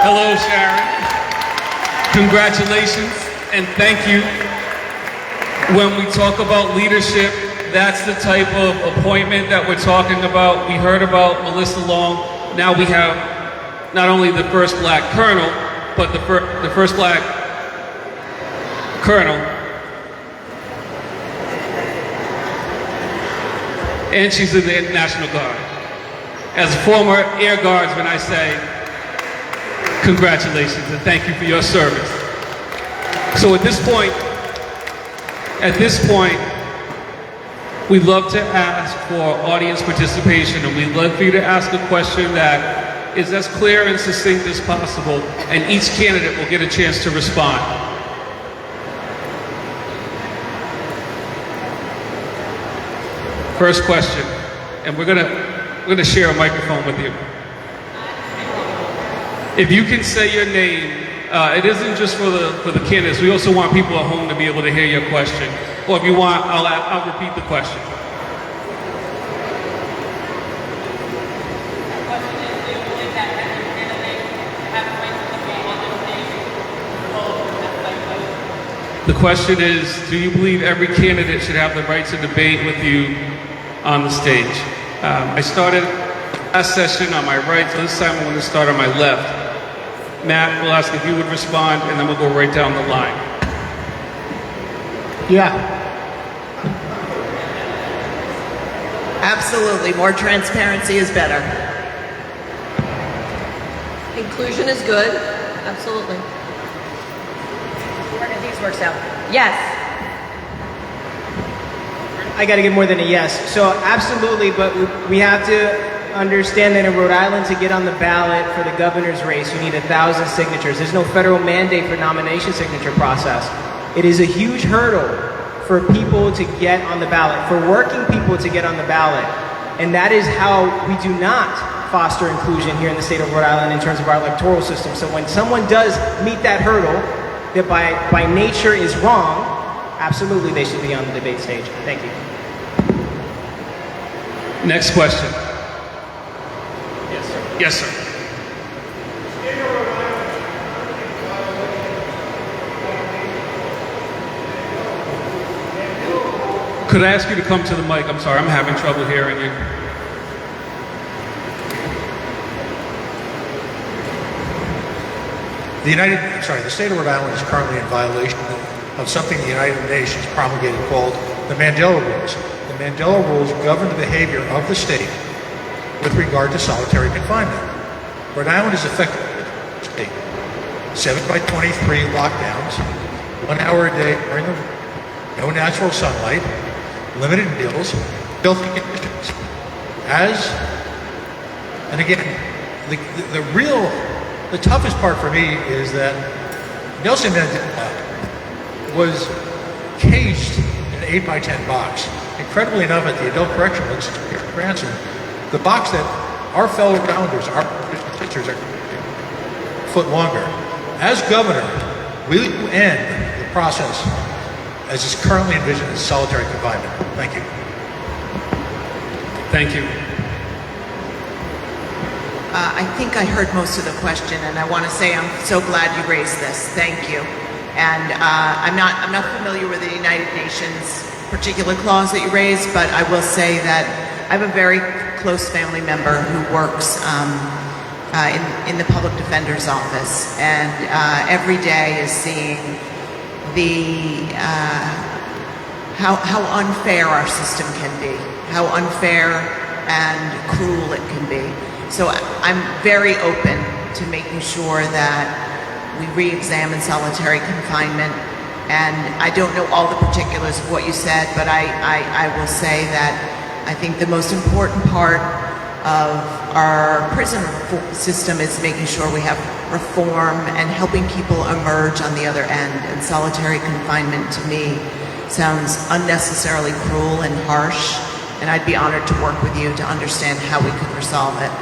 Hello, Sharon. Congratulations and thank you. When we talk about leadership, that's the type of appointment that we're talking about. We heard about Melissa Long. Now we have not only the first black colonel, but the first black colonel. And she's in the National Guard. As a former Air Guardsman, I say, congratulations and thank you for your service. So at this point, we'd love to ask for audience participation, and we'd love for you to ask a question that is as clear and succinct as possible, and each candidate will get a chance to respond. First question, and we're gonna share a microphone with you. If you can say your name, it isn't just for the candidates. We also want people at home to be able to hear your question. Or if you want, I'll repeat the question. The question is, do you believe every candidate should have the right to debate with you on the stage? I started last session on my right, so this time I'm going to start on my left. Matt, we'll ask if you would respond, and then we'll go right down the line. Yeah. Absolutely. More transparency is better. Inclusion is good. Absolutely. These works out. Yes. I got to get more than a yes. So absolutely, but we have to understand that in Rhode Island, to get on the ballot for the governor's race, you need 1,000 signatures. There's no federal mandate for nomination signature process. It is a huge hurdle for people to get on the ballot, for working people to get on the ballot. And that is how we do not foster inclusion here in the state of Rhode Island in terms of our electoral system. So when someone does meet that hurdle, that by nature is wrong, absolutely they should be on the debate stage. Thank you. Next question. Yes, sir. Could I ask you to come to the mic? I'm sorry, I'm having trouble hearing you. The state of Rhode Island is currently in violation of something the United Nations promulgated called the Mandela Rules. The Mandela Rules govern the behavior of the state with regard to solitary confinement. Rhode Island is effectively a state. 7/23 lockdowns, 1 hour a day during the no natural sunlight, limited meals, filthy conditions. And again, the toughest part for me is that Nelson Mandela was caged in an 8x10 box. Incredibly enough, at the adult correctional institute in Branson, the box that our fellow rounders, our sisters are a foot longer. As governor, will you end the process as is currently envisioned as solitary confinement? Thank you. Thank you. I think I heard most of the question, and I want to say I'm so glad you raised this. Thank you. And I'm not familiar with the United Nations particular clause that you raised, but I will say that I have a very close family member who works in the public defender's office, and every day is seeing the how unfair our system can be, how unfair and cruel it can be. So I'm very open to making sure that we re-examine solitary confinement. And I don't know all the particulars of what you said, but I will say that I think the most important part of our prison system is making sure we have reform and helping people emerge on the other end. And solitary confinement, to me, sounds unnecessarily cruel and harsh. And I'd be honored to work with you to understand how we could resolve it.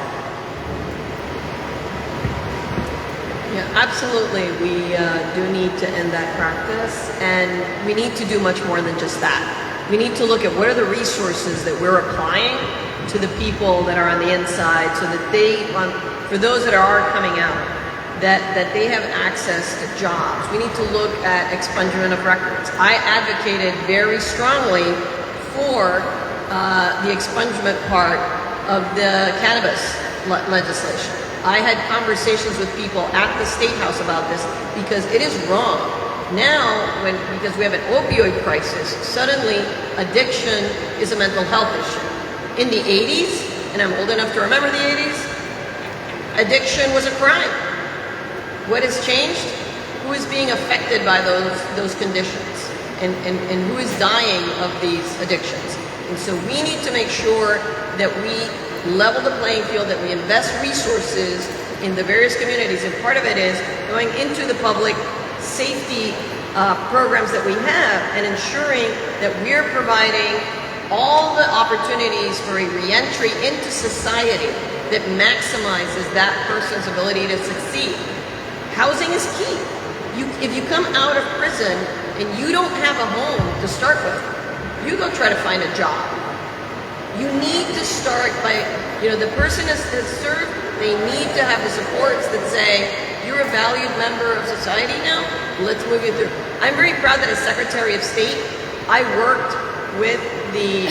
Yeah, absolutely. We do need to end that practice, and we need to do much more than just that. We need to look at what are the resources that we're applying to the people that are on the inside, so that for those that are coming out, that they have access to jobs. We need to look at expungement of records. I advocated very strongly for the expungement part of the cannabis legislation. I had conversations with people at the State House about this because it is wrong. Now, because we have an opioid crisis, suddenly addiction is a mental health issue. In the 80s, and I'm old enough to remember the 80s, addiction was a crime. What has changed? Who is being affected by those conditions? And who is dying of these addictions? And so we need to make sure that we level the playing field, that we invest resources in the various communities. And part of it is going into the public safety programs that we have and ensuring that we're providing all the opportunities for a reentry into society that maximizes that person's ability to succeed. Housing is key. If you come out of prison and you don't have a home to start with, you go try to find a job. You need to start by, the person has served, they need to have the supports that say, you're a valued member of society now, let's move you through. I'm very proud that as Secretary of State, I worked with the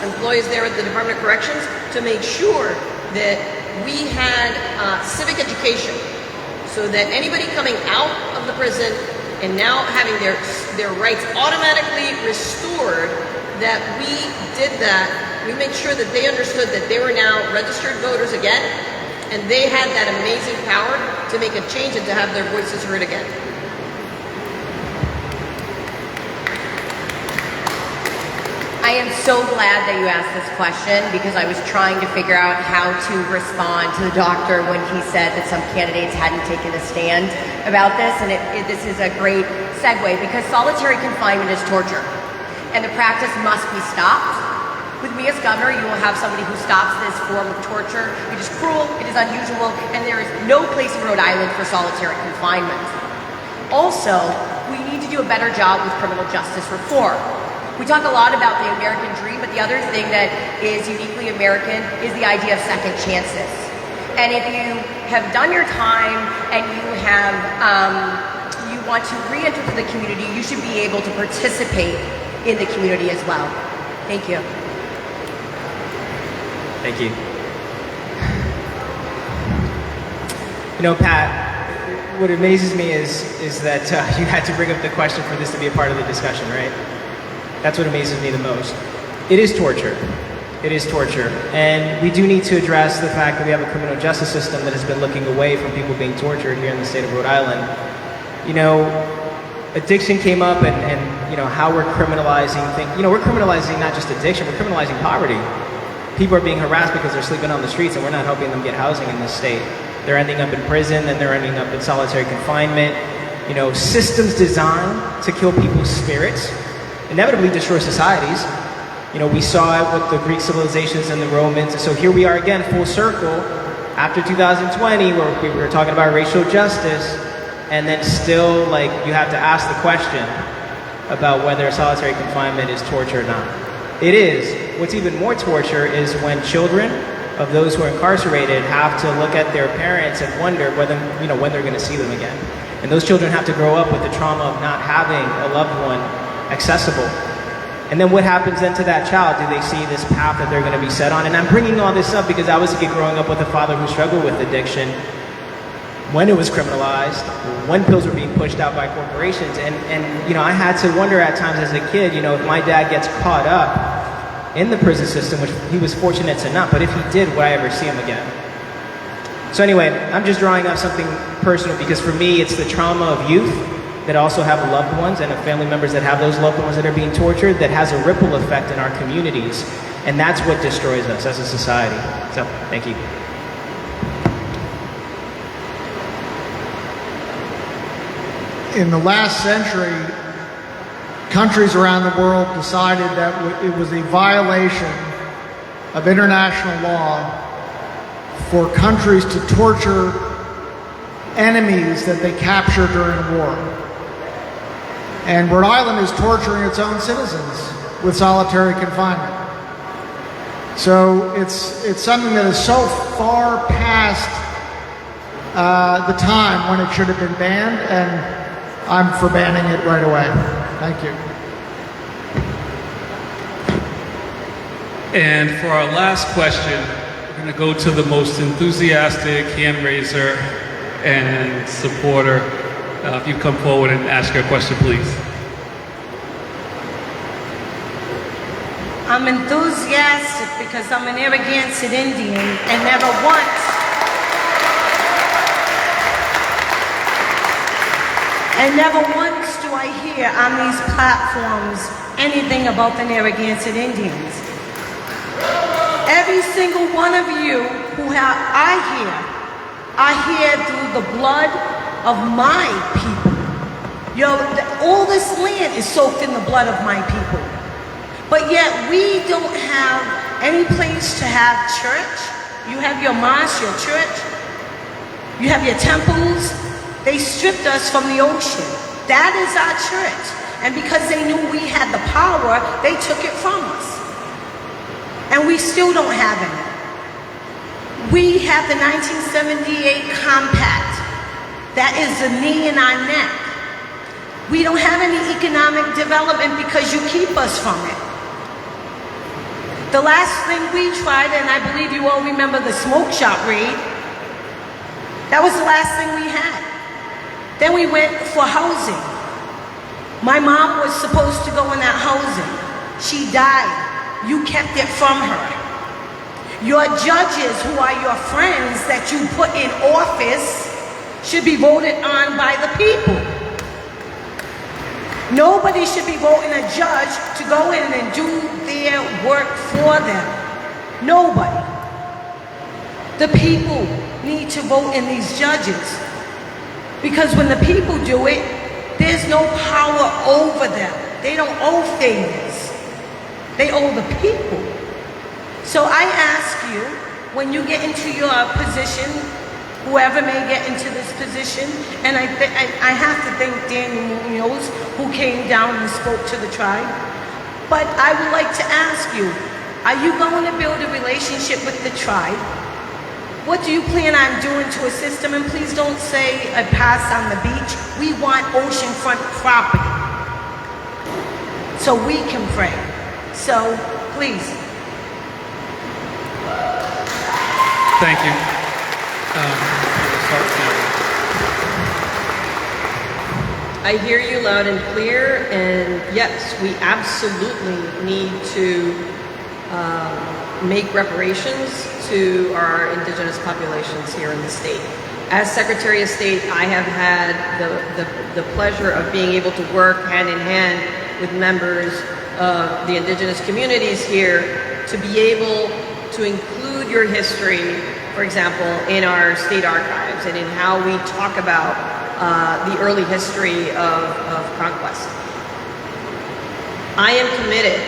employees there at the Department of Corrections to make sure that we had civic education so that anybody coming out of the prison and now having their rights automatically restored, that we did that. We made sure that they understood that they were now registered voters again, and they had that amazing power to make a change and to have their voices heard again. I am so glad that you asked this question because I was trying to figure out how to respond to the doctor when he said that some candidates hadn't taken a stand about this, and this is a great segue because solitary confinement is torture, and the practice must be stopped. With me as governor, you will have somebody who stops this form of torture. It is cruel, it is unusual, and there is no place in Rhode Island for solitary confinement. Also, we need to do a better job with criminal justice reform. We talk a lot about the American dream, but the other thing that is uniquely American is the idea of second chances. And if you have done your time and you have, you want to re-enter the community, you should be able to participate in the community as well. Thank you. Thank you. Pat, what amazes me is that you had to bring up the question for this to be a part of the discussion, right? That's what amazes me the most. It is torture. It is torture. And we do need to address the fact that we have a criminal justice system that has been looking away from people being tortured here in the state of Rhode Island. Addiction came up and how we're criminalizing things. We're criminalizing not just addiction, we're criminalizing poverty. People are being harassed because they're sleeping on the streets and we're not helping them get housing in this state. They're ending up in prison and they're ending up in solitary confinement. Systems designed to kill people's spirits inevitably destroy societies. We saw it with the Greek civilizations and the Romans. And so here we are again, full circle, after 2020, where we were talking about racial justice, and then still, you have to ask the question about whether solitary confinement is torture or not. It is. What's even more torture is when children of those who are incarcerated have to look at their parents and wonder whether, when they're going to see them again. And those children have to grow up with the trauma of not having a loved one accessible. And then what happens then to that child? Do they see this path that they're going to be set on? And I'm bringing all this up because I was a kid growing up with a father who struggled with addiction when it was criminalized, when pills were being pushed out by corporations. And I had to wonder at times as a kid, if my dad gets caught up in the prison system, which he was fortunate to not, but if he did, would I ever see him again? So anyway, I'm just drawing up something personal because for me, it's the trauma of youth that also have loved ones and family members that have those loved ones that are being tortured that has a ripple effect in our communities. And that's what destroys us as a society. So, thank you. In the last century, countries around the world decided that it was a violation of international law for countries to torture enemies that they capture during war. And Rhode Island is torturing its own citizens with solitary confinement. So it's something that is so far past the time when it should have been banned, and I'm for banning it right away. Thank you. And for our last question, we're going to go to the most enthusiastic hand raiser and supporter. If you come forward and ask your question, please. I'm enthusiastic because I'm an Narragansett Indian and never once do I hear on these platforms anything about the Narragansett Indians. Every single one of you I hear through the blood of my people. All this land is soaked in the blood of my people. But yet we don't have any place to have church. You have your mosque, your church. You have your temples. They stripped us from the ocean. That is our church. And because they knew we had the power, they took it from us. And we still don't have any. We have the 1978 compact. That is the knee in our neck. We don't have any economic development because you keep us from it. The last thing we tried, and I believe you all remember the smoke shop raid, that was the last thing we had. Then we went for housing. My mom was supposed to go in that housing. She died. You kept it from her. Your judges, who are your friends that you put in office, should be voted on by the people. Nobody should be voting a judge to go in and do their work for them. Nobody. The people need to vote in these judges. Because when the people do it, there's no power over them. They don't owe things. They owe the people. So I ask you, when you get into your position, whoever may get into this position, and I have to thank Daniel Munoz, who came down and spoke to the tribe. But I would like to ask you, are you going to build a relationship with the tribe? What do you plan on doing to assist them? And please don't say a pass on the beach. We want oceanfront property so we can pray. So please. Thank you. I hear you loud and clear, and yes, we absolutely need to make reparations to our indigenous populations here in the state. As Secretary of State, I have had the pleasure of being able to work hand in hand with members of the indigenous communities here to be able to include your history, for example, in our state archives and in how we talk about the early history of conquest. I am committed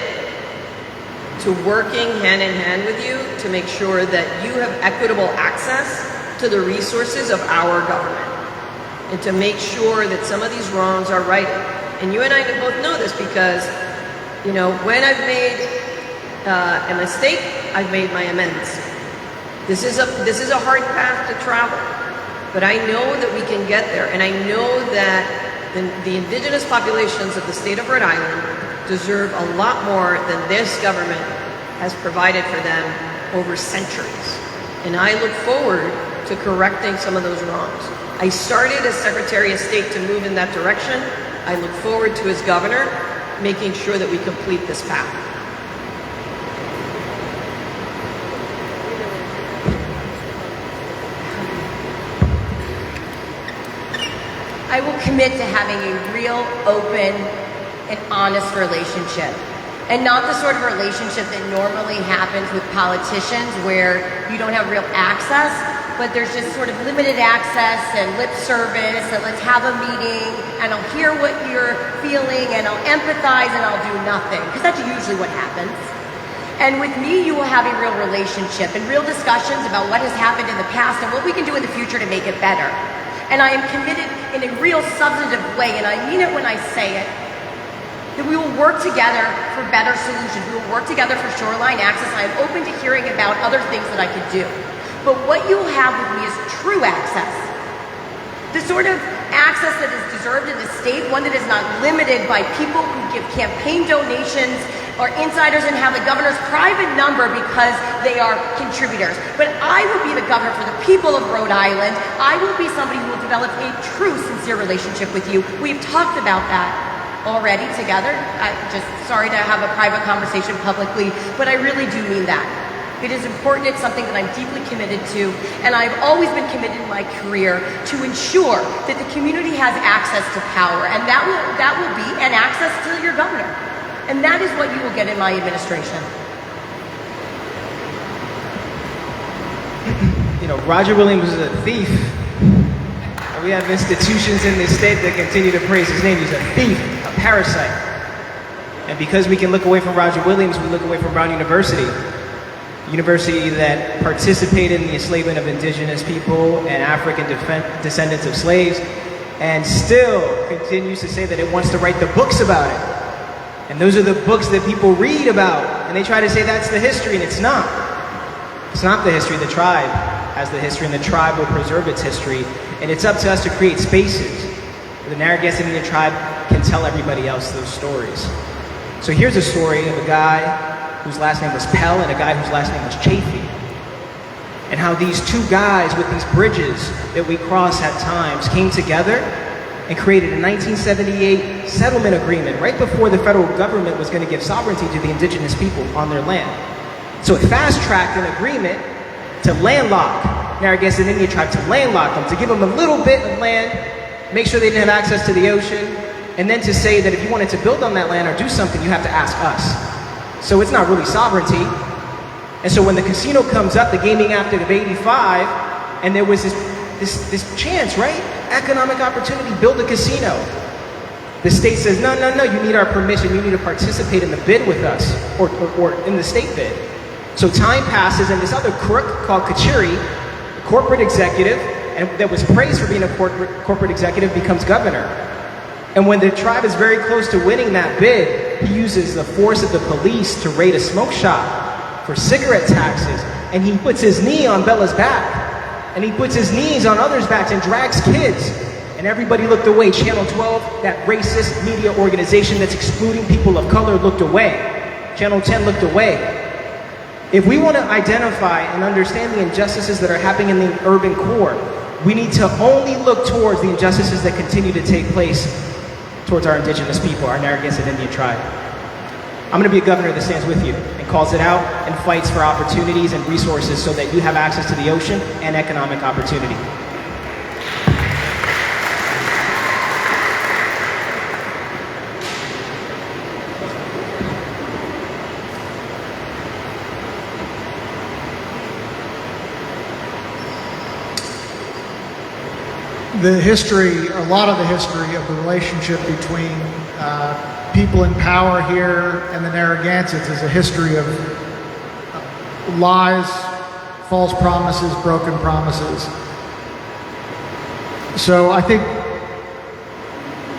to working hand in hand with you to make sure that you have equitable access to the resources of our government and to make sure that some of these wrongs are righted. And you and I both know this because, you know, when I've made a mistake, I've made my amends. This is a hard path to travel, but I know that we can get there, and I know that the indigenous populations of the state of Rhode Island deserve a lot more than this government has provided for them over centuries. And I look forward to correcting some of those wrongs. I started as Secretary of State to move in that direction. I look forward to as governor making sure that we complete this path. I will commit to having a real, open, and honest relationship. And not the sort of relationship that normally happens with politicians where you don't have real access, but there's just sort of limited access and lip service, and let's have a meeting, and I'll hear what you're feeling, and I'll empathize, and I'll do nothing. Because that's usually what happens. And with me, you will have a real relationship and real discussions about what has happened in the past and what we can do in the future to make it better. And I am committed in a real substantive way, and I mean it when I say it, that we will work together for better solutions. We will work together for shoreline access. I am open to hearing about other things that I could do. But what you will have with me is true access The sort of access that is deserved in the state, one that is not limited by people who give campaign donations or insiders and have the governor's private number because they are contributors. But I will be the governor for the people of Rhode Island. I will be somebody who will develop a true, sincere relationship with you. We've talked about that already together. I'm just sorry to have a private conversation publicly, but I really do mean that. It is important. It's something that I'm deeply committed to, and I've always been committed in my career to ensure that the community has access to power, and that will be an access to your governor. And that is what you will get in my administration. You know, Roger Williams was a thief. And we have institutions in this state that continue to praise his name. He's a thief, a parasite. And because we can look away from Roger Williams, we look away from Brown University. University that participated in the enslavement of indigenous people and African descendants of slaves, and still continues to say that it wants to write the books about it. And those are the books that people read about, and they try to say that's the history, and it's not. It's not the history. The tribe has the history, and the tribe will preserve its history, and it's up to us to create spaces where the Narragansett Indian tribe can tell everybody else those stories. So here's a story of a guy whose last name was Pell and a guy whose last name was Chafee. And how these two guys with these bridges that we cross at times came together and created a 1978 settlement agreement right before the federal government was going to give sovereignty to the indigenous people on their land. So it fast-tracked an agreement to landlock Narragansett Indian tribe, to landlock them, to give them a little bit of land, make sure they didn't have access to the ocean, and then to say that if you wanted to build on that land or do something, you have to ask us. So it's not really sovereignty. And so when the casino comes up, the Gaming Act of '85, and there was this chance, right? Economic opportunity, build a casino. The state says, no, you need our permission. You need to participate in the bid with us, or in the state bid. So time passes, and this other crook called Kachiri, corporate executive, and that was praised for being a corporate executive, becomes governor. And when the tribe is very close to winning that bid, he uses the force of the police to raid a smoke shop for cigarette taxes. And he puts his knee on Bella's back. And he puts his knees on others' backs and drags kids. And everybody looked away. Channel 12, that racist media organization that's excluding people of color, looked away. Channel 10 looked away. If we want to identify and understand the injustices that are happening in the urban core, we need to only look towards the injustices that continue to take place towards our indigenous people, our Narragansett Indian tribe. I'm going to be a governor that stands with you and calls it out and fights for opportunities and resources so that you have access to the ocean and economic opportunity. A lot of the history of the relationship between people in power here and the Narragansetts is a history of lies, false promises, broken promises. So I think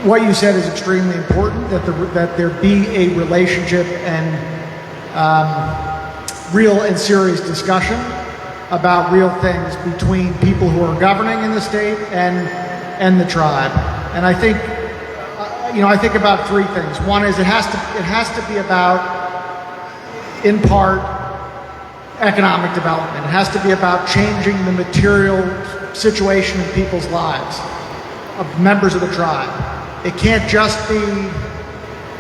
what you said is extremely important, that there be a relationship and real and serious discussion about real things between people who are governing in the state and the tribe. And I think, I think about three things. One is it has to be about, in part, economic development. It has to be about changing the material situation in people's lives, of members of the tribe. It can't just be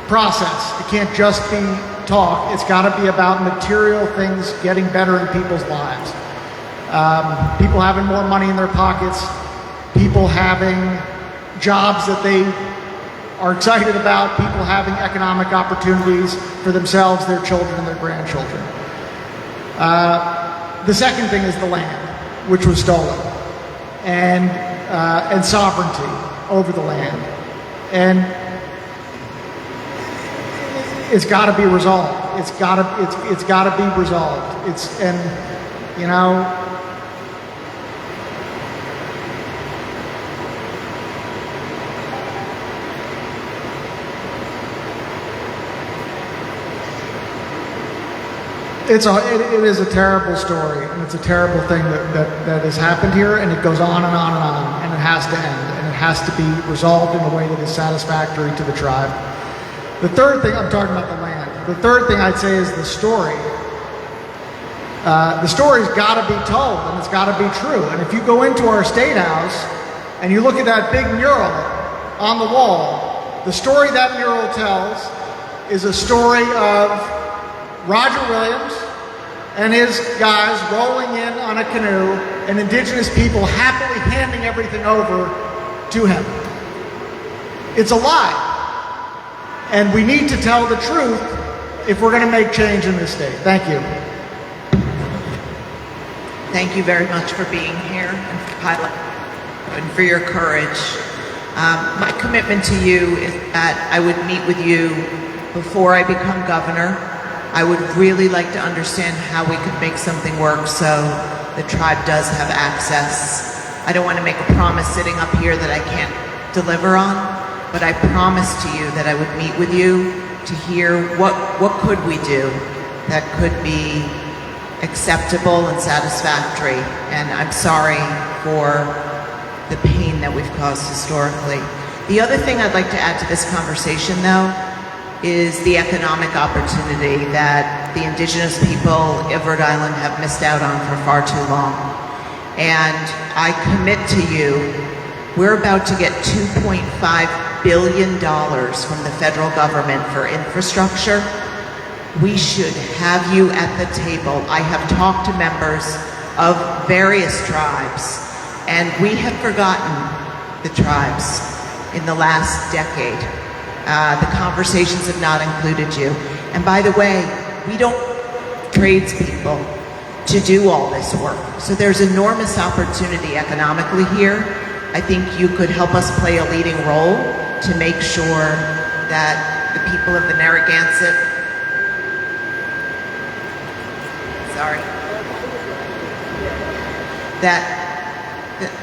process. It can't just be talk. It's got to be about material things getting better in people's lives. People having more money in their pockets, people having jobs that they are excited about, people having economic opportunities for themselves, their children, and their grandchildren. The second thing is the land, which was stolen, and sovereignty over the land. And it's got to be resolved. It's got to be resolved. It is a terrible story, and it's a terrible thing that has happened here, and it goes on and on and on, and it has to end, and it has to be resolved in a way that is satisfactory to the tribe. The third thing, I'm talking about the land. The third thing I'd say is the story. The story's got to be told, and it's got to be true. And if you go into our State House and you look at that big mural on the wall, the story that mural tells is a story of Roger Williams and his guys rolling in on a canoe, and indigenous people happily handing everything over to him. It's a lie. And we need to tell the truth if we're going to make change in this state. Thank you. Thank you very much for being here and for and for your courage. My commitment to you is that I would meet with you before I become governor. I would really like to understand how we could make something work so the tribe does have access. I don't want to make a promise sitting up here that I can't deliver on, but I promise to you that I would meet with you to hear what could we do that could be acceptable and satisfactory. And I'm sorry for the pain that we've caused historically. The other thing I'd like to add to this conversation, though, is the economic opportunity that the indigenous people of Rhode Island have missed out on for far too long. And I commit to you, we're about to get $2.5 billion from the federal government for infrastructure. We should have you at the table. I have talked to members of various tribes, and we have forgotten the tribes in the last decade. The conversations have not included you. And by the way, we don't tradespeople to do all this work. So there's enormous opportunity economically here. I think you could help us play a leading role to make sure that the people of the Narragansett,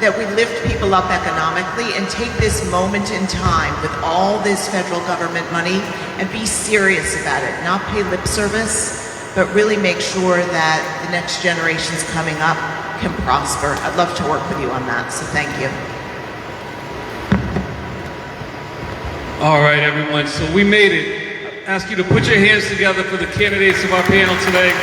that we lift people up economically and take this moment in time with all this federal government money and be serious about it. Not pay lip service, but really make sure that the next generations coming up can prosper. I'd love to work with you on that, so thank you. All right, everyone, so we made it. I ask you to put your hands together for the candidates of our panel today.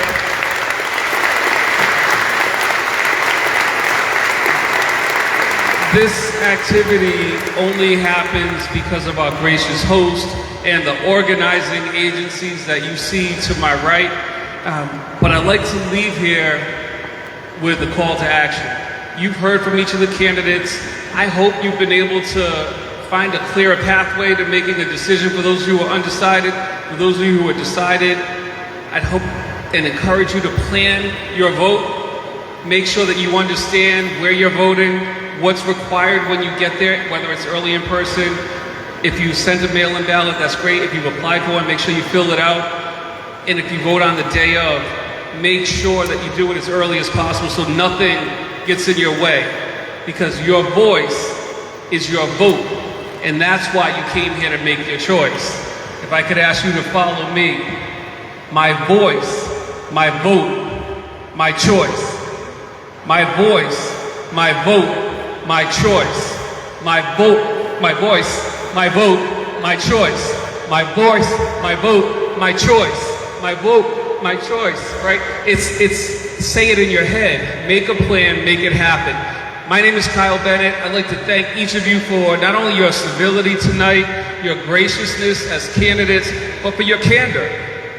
This activity only happens because of our gracious host and the organizing agencies that you see to my right. But I'd like to leave here with a call to action. You've heard from each of the candidates. I hope you've been able to find a clearer pathway to making a decision for those of you who are undecided, for those of you who are decided. I'd hope and encourage you to plan your vote. Make sure that you understand where you're voting, what's required when you get there, whether it's early in person. If you sent a mail-in ballot, that's great. If you've applied for one, make sure you fill it out. And if you vote on the day of, make sure that you do it as early as possible so nothing gets in your way. Because your voice is your vote. And that's why you came here to make your choice. If I could ask you to follow me. My voice, my vote, my choice. My voice, my vote, my choice. My vote, my voice, my vote, my choice. My voice, my vote, my choice. My vote, my choice, right? It's say it in your head. Make a plan, make it happen. My name is Kyle Bennett. I'd like to thank each of you for not only your civility tonight, your graciousness as candidates, but for your candor.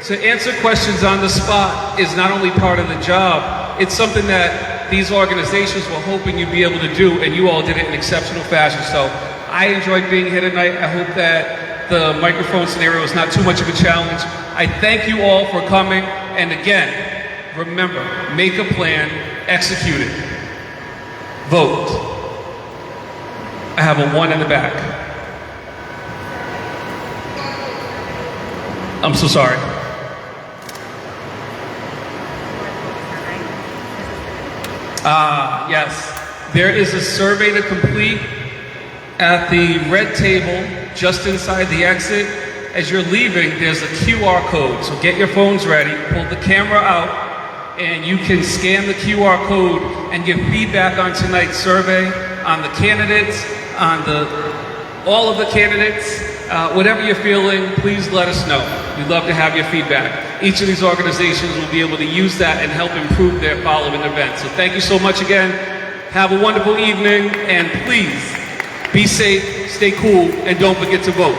To answer questions on the spot is not only part of the job, it's something that these organizations were hoping you'd be able to do, and you all did it in exceptional fashion. So I enjoyed being here tonight. I hope that the microphone scenario is not too much of a challenge. I thank you all for coming. And again, remember, make a plan, execute it. Vote. I have a 1 in the back. I'm so sorry. Yes. There is a survey to complete at the red table just inside the exit. As you're leaving, there's a QR code. So get your phones ready, pull the camera out, and you can scan the QR code and give feedback on tonight's survey, on the candidates, on all of the candidates. Whatever you're feeling, please let us know. We'd love to have your feedback. Each of these organizations will be able to use that and help improve their following events. So thank you so much again. Have a wonderful evening, and please be safe, stay cool, and don't forget to vote.